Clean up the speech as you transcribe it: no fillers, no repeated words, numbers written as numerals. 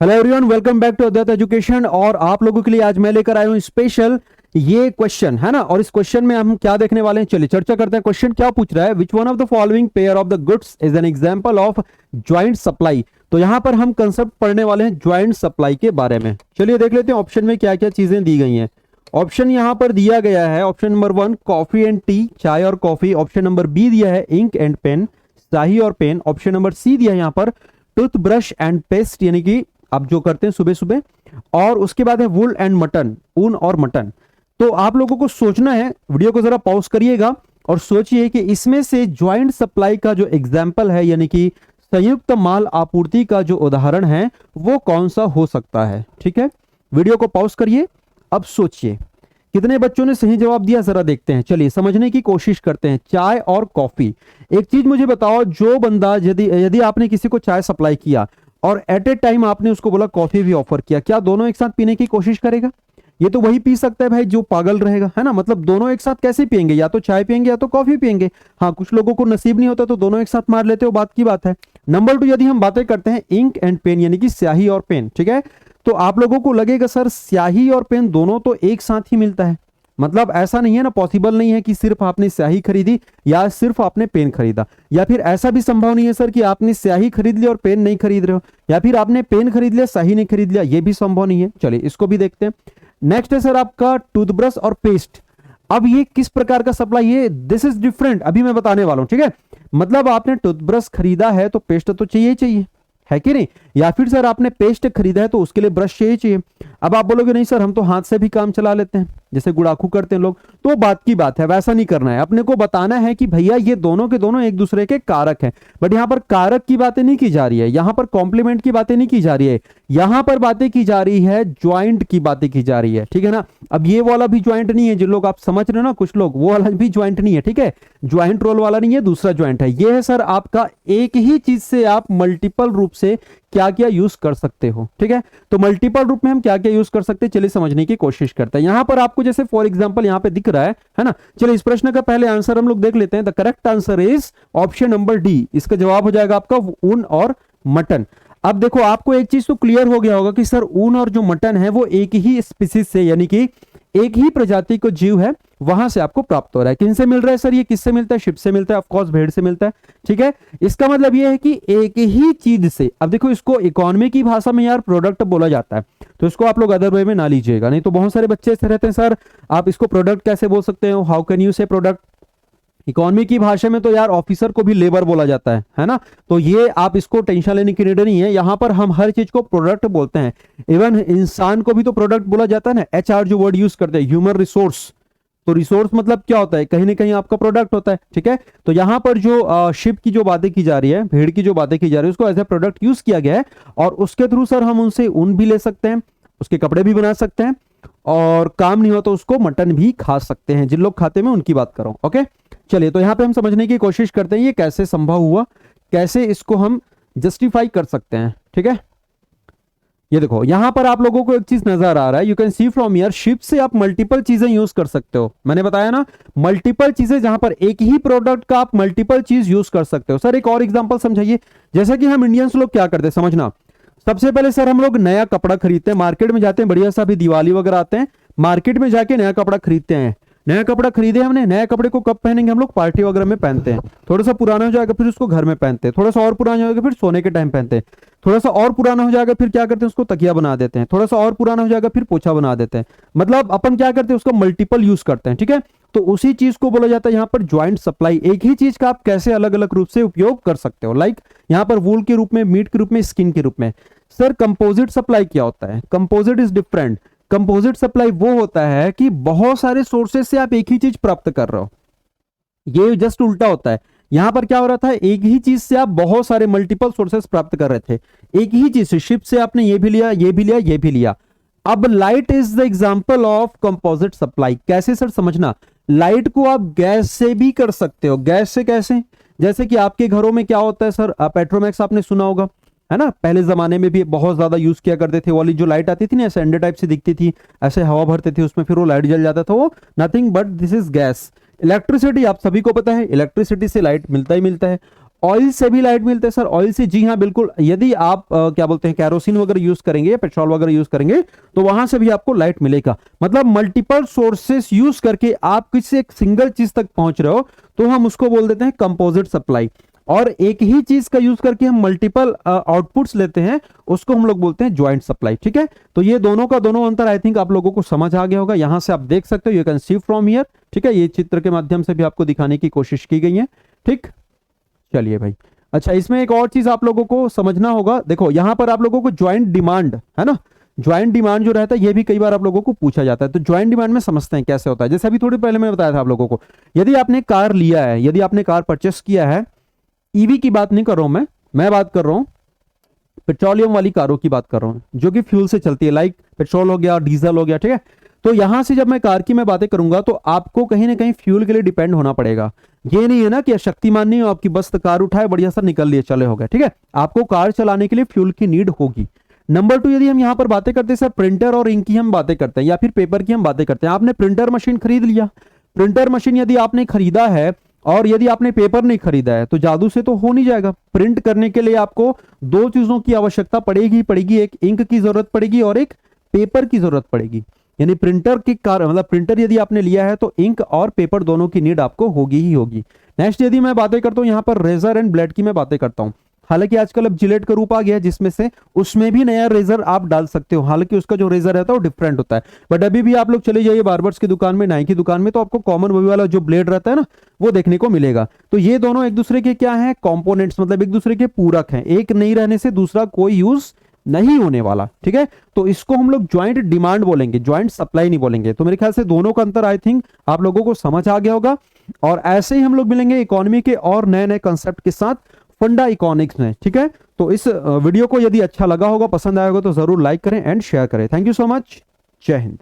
Hello everyone, welcome back to Advait education. और आप लोगों के लिए आज मैं लेकर आया हूं स्पेशल ये क्वेश्चन, है ना। और इस क्वेश्चन में हम क्या देखने वाले हैं, चलिए चर्चा करते हैं। क्वेश्चन क्या पूछ रहा है, which one of the following pair of the goods is an example of joint supply. तो यहां पर हम कंसेप्ट पढ़ने वाले हैं ज्वाइंट सप्लाई के बारे में। चलिए देख लेते हैं ऑप्शन में क्या क्या चीजें दी गई हैं। ऑप्शन यहां पर दिया गया है, option number 1 coffee and T, चाय और कॉफी। ऑप्शन नंबर बी दिया है इंक एंड पेन, स्याही और पेन। ऑप्शन नंबर सी दिया है यहां पर टूथब्रश एंड पेस्ट, यानी कि आप जो करते हैं सुबह सुबह। और उसके बाद है वुल एंड मटन, ऊन और मटन। तो आप लोगों को सोचना है, वीडियो को जरा पॉज करिएगा और सोचिए कि इसमें से ज्वाइंट सप्लाई का जो एग्जाम्पल है, यानी कि संयुक्त माल आपूर्ति का जो उदाहरण है, वो कौन सा हो सकता है। ठीक है, वीडियो को पॉज करिए, अब सोचिए कितने बच्चों ने सही जवाब दिया, जरा देखते हैं। चलिए समझने की कोशिश करते हैं। चाय और कॉफी, एक चीज मुझे बताओ, जो बंदा यदि यदि आपने किसी को चाय सप्लाई किया और एट ए टाइम आपने उसको बोला कॉफी भी ऑफर किया, क्या दोनों एक साथ पीने की कोशिश करेगा? ये तो वही पी सकता है भाई जो पागल रहेगा, है ना। मतलब दोनों एक साथ कैसे पिएंगे, या तो चाय पिएंगे या तो कॉफी पिएंगे। हाँ, कुछ लोगों को नसीब नहीं होता तो दोनों एक साथ मार लेते हो, बात की बात है। नंबर 2, यदि हम बातें करते हैं इंक एंड पेन, यानी कि स्याही और पेन, ठीक है, तो आप लोगों को लगेगा सर स्याही और पेन दोनों तो एक साथ ही मिलता है। मतलब ऐसा नहीं है ना, पॉसिबल नहीं है कि सिर्फ आपने स्याही खरीदी या सिर्फ आपने पेन खरीदा, या फिर ऐसा भी संभव नहीं है सर कि आपने स्याही खरीद ली और पेन नहीं खरीद रहे हो, या फिर आपने पेन खरीद लिया स्याही नहीं खरीद लिया, ये भी संभव नहीं है। चलिए इसको भी देखते हैं। नेक्स्ट है सर आपका टूथब्रश और पेस्ट। अब ये किस प्रकार का सप्लाई है, दिस इज डिफरेंट, अभी मैं बताने वाला हूं। ठीक है, मतलब आपने टूथब्रश खरीदा है तो पेस्ट तो चाहिए चाहिए, है कि नहीं। या फिर सर आपने पेस्ट खरीदा है तो उसके लिए ब्रश चाहिए चाहिए। अब आप बोलोगे नहीं सर हम तो हाथ से भी काम चला लेते हैं, जैसे गुड़ाखू करते हैं लोग, तो बात की बात है, वैसा नहीं करना है। अपने को बताना है कि भैया ये दोनों के दोनों एक दूसरे के कारक हैं। बट यहां पर कारक की बातें नहीं की जा रही है, यहां पर कॉम्प्लीमेंट की बातें नहीं की जा रही है, यहां पर बातें की जा रही है ज्वाइंट की बातें की जा रही है। ठीक है ना। अब ये वाला भी ज्वाइंट नहीं है, जिन लोग आप समझ रहे हो ना, कुछ लोग, वो वाला भी ज्वाइंट नहीं है। ठीक है, ज्वाइंट रोल वाला नहीं है, दूसरा ज्वाइंट है। ये है सर आपका एक ही चीज से आप मल्टीपल रूप से क्या क्या यूज कर सकते हो। ठीक है, तो मल्टीपल रूप में हम क्या क्या यूज कर सकते हैं, चलिए समझने की कोशिश करते हैं। यहां पर आपको जैसे फॉर एग्जांपल यहां पे दिख रहा है ना। चलिए इस प्रश्न का पहले आंसर हम लोग देख लेते हैं। The correct answer is option number D, इसका जवाब हो जाएगा आपका ऊन और मटन। अब देखो आपको एक चीज तो क्लियर हो गया होगा कि सर ऊन और जो मटन है वो एक ही स्पीसीज से, यानी कि एक ही प्रजाति को जीव है, वहां से आपको प्राप्त हो रहा है। किन से मिल रहा है सर, ये किससे मिलता है, शिप से मिलता है, ऑफ कोर्स भेड़ से मिलता है। ठीक है, इसका मतलब ये है कि एक ही चीज से, अब देखो इसको इकोनॉमी की भाषा में यार प्रोडक्ट बोला जाता है, तो इसको आप लोग अदर वे में ना लीजिएगा, नहीं तो बहुत सारे बच्चे ऐसे रहते हैं सर आप इसको प्रोडक्ट कैसे बोल सकते हो, हाउ कैन यू से प्रोडक्ट। इकोनॉमी की भाषा में तो यार ऑफिसर को भी लेबर बोला जाता है ना। तो ये आप इसको टेंशन लेने की नीड नहीं है, यहां पर हम हर चीज को प्रोडक्ट बोलते हैं। इवन इंसान को भी तो प्रोडक्ट बोला जाता है ना। एचआर जो वर्ड यूज करते हैं, ह्यूमन रिसोर्स, तो रिसोर्स मतलब क्या होता है, कहीं ना कहीं आपका प्रोडक्ट होता है। ठीक है, तो यहां पर जो शिप की जो बातें की जा रही है, भेड़ की जो बातें की जा रही है, उसको एज ए प्रोडक्ट यूज किया गया है। और उसके थ्रू सर हम उनसे ऊन भी ले सकते हैं, उसके कपड़े भी बना सकते हैं, और काम नहीं हो तो उसको मटन भी खा सकते हैं। जिन लोग खाते हैं उनकी बात कर रहा हूं। ओके, चलिए तो यहां पे हम समझने की कोशिश करते हैं ये कैसे संभव हुआ, कैसे इसको हम जस्टिफाई कर सकते हैं। ठीक है, ये देखो यहां पर आप लोगों को एक चीज नजर आ रहा है, you can see from here, ship से आप मल्टीपल चीजें यूज कर सकते हो। मैंने बताया ना, मल्टीपल चीजें, जहां पर एक ही प्रोडक्ट का आप मल्टीपल चीज यूज कर सकते हो। सर एक और एग्जांपल समझाइए, जैसा कि हम इंडियंस लोग क्या करते हैं समझना। सबसे पहले सर हम लोग नया कपड़ा खरीदते हैं, मार्केट में जाते हैं, बढ़िया सा अभी दिवाली वगैरह आते हैं, मार्केट में जाके नया कपड़ा खरीदते हैं। नया कपड़ा खरीदे हमने, नए कपड़े को कब पहनेंगे, हम लोग पार्टी वगैरह में पहनते हैं। थोड़ा सा पुराना हो जाएगा फिर उसको घर में पहनते हैं, थोड़ा सा और पुराना हो जाएगा फिर सोने के टाइम पहनते हैं, थोड़ा सा और पुराना हो जाएगा फिर क्या करते हैं उसको तकिया बना देते हैं, थोड़ा सा और पुराना हो जाएगा फिर पोछा बना देते हैं। मतलब अपन क्या करते हैं उसको मल्टीपल यूज करते हैं। ठीक है, तो उसी चीज को बोला जाता है यहाँ पर ज्वाइंट सप्लाई। एक ही चीज का आप कैसे अलग अलग रूप से उपयोग कर सकते हो, लाइक यहाँ पर वूल के रूप में, मीट के रूप में, स्किन के रूप में। सर कंपोजिट सप्लाई क्या होता है, composite is different. Composite supply वो होता है कि बहुत सारे सोर्सेस से आप एक ही चीज प्राप्त कर रहे हो, ये जस्ट उल्टा होता है। यहां पर क्या हो रहा था, एक ही चीज से आप बहुत सारे मल्टीपल सोर्सेस प्राप्त कर रहे थे, एक ही चीज से। शिप से आपने ये भी लिया, ये भी लिया, ये भी लिया। अब light is the example of composite supply. कैसे सर समझना, लाइट को आप गैस से भी कर सकते हो। गैस से कैसे, जैसे कि आपके घरों में क्या होता है सर, पेट्रोमैक्स आपने सुना होगा, है ना। पहले जमाने में भी बहुत ज्यादा यूज किया करते थे, वाली जो लाइट आती थी ना, ऐसे अंडे टाइप से दिखती थी, ऐसे हवा भरते थे उसमें, फिर वो लाइट जल जाता था। वो nothing but this is gas. Electricity आप सभी को पता है, इलेक्ट्रिसिटी से लाइट मिलता ही मिलता है। ऑयल से भी लाइट मिलता है सर? ऑयल से, जी हाँ बिल्कुल। यदि आप क्या बोलते हैं कैरोसिन वगैरह यूज करेंगे, पेट्रोल वगैरह यूज करेंगे, तो वहां से भी आपको लाइट मिलेगा। मतलब मल्टीपल सोर्सेस यूज करके आप किसी एक सिंगल चीज तक पहुंच रहे हो, तो हम उसको बोल देते हैं कंपोजिट सप्लाई। और एक ही चीज का यूज करके हम मल्टीपल आउटपुट्स लेते हैं, उसको हम लोग बोलते हैं ज्वाइंट सप्लाई। ठीक है, तो ये दोनों का दोनों अंतर आई थिंक आप लोगों को समझ आ गया होगा। यहां से आप देख सकते हो, you can see from here. ठीक है, ये चित्र के माध्यम से भी आपको दिखाने की कोशिश की गई है। ठीक, चलिए भाई। अच्छा, इसमें एक और चीज आप लोगों को समझना होगा। देखो यहां पर आप लोगों को ज्वाइंट डिमांड है ना, ज्वाइंट डिमांड जो रहता है ये भी कई बार आप लोगों को पूछा जाता है। तो ज्वाइंट डिमांड में समझते हैं कैसे होता है। जैसे अभी थोड़ी पहले मैंने बताया था आप लोगों को, यदि आपने कार लिया है, यदि आपने कार परचेस किया है, ईवी की बात नहीं कर रहा हूं मैं बात कर रहा हूं पेट्रोलियम वाली कारों की बात कर रहा हूं, जो कि फ्यूल से चलती है, लाइक पेट्रोल हो गया, डीजल हो गया। ठीक है, तो यहां से जब मैं कार की मैं बातें करूंगा, तो आपको कहीं ना कहीं फ्यूल के लिए डिपेंड होना पड़ेगा। ये नहीं है ना कि शक्तिमान नहीं हो आपकी, बस कार उठाए बढ़िया सा निकल लिए चले हो गए। ठीक है, आपको कार चलाने के लिए फ्यूल की नीड होगी। नंबर 2, यदि हम यहां पर बातें करते हैं सर प्रिंटर और इंक की हम बातें करते हैं, या फिर पेपर की हम बातें करते हैं। आपने प्रिंटर मशीन खरीद लिया, प्रिंटर मशीन यदि आपने खरीदा है और यदि आपने पेपर नहीं खरीदा है, तो जादू से तो हो नहीं जाएगा। प्रिंट करने के लिए आपको दो चीजों की आवश्यकता पड़ेगी, एक इंक की जरूरत पड़ेगी और एक पेपर की जरूरत पड़ेगी। यानी प्रिंटर की मतलब प्रिंटर यदि आपने लिया है तो इंक और पेपर दोनों की नीड आपको होगी ही होगी। नेक्स्ट, यदि मैं बातें करता हूं यहां पर रेजर एंड ब्लेड की मैं बातें करता हूं। हालांकि आजकल अब जिलेट का रूप आ गया है, जिसमें से उसमें भी नया रेजर आप डाल सकते हो। हालांकि उसका जो रेजर रहता है वो डिफरेंट होता है, बट अभी भी आप लोग चले जाइए बार्बर्स की दुकान में, नाई की दुकान में, तो आपको कॉमन वही वाला जो ब्लेड रहता है ना, वो देखने को मिलेगा। तो ये दोनों एक दूसरे के क्या है, कंपोनेंट्स, मतलब एक दूसरे के पूरक हैं। एक नहीं रहने से दूसरा कोई यूज नहीं होने वाला। ठीक है, तो इसको हम लोग ज्वाइंट डिमांड बोलेंगे, ज्वाइंट सप्लाई नहीं बोलेंगे। तो मेरे ख्याल से दोनों का अंतर आई थिंक आप लोगों को समझ आ गया होगा। और ऐसे ही हम लोग मिलेंगे इकोनॉमी के और नए नए कंसेप्ट के साथ फंडा इकोनॉमिक्स में। ठीक है, तो इस वीडियो को यदि अच्छा लगा होगा, पसंद आया होगा, तो जरूर लाइक करें एंड शेयर करें। Thank you so much. जय हिंद।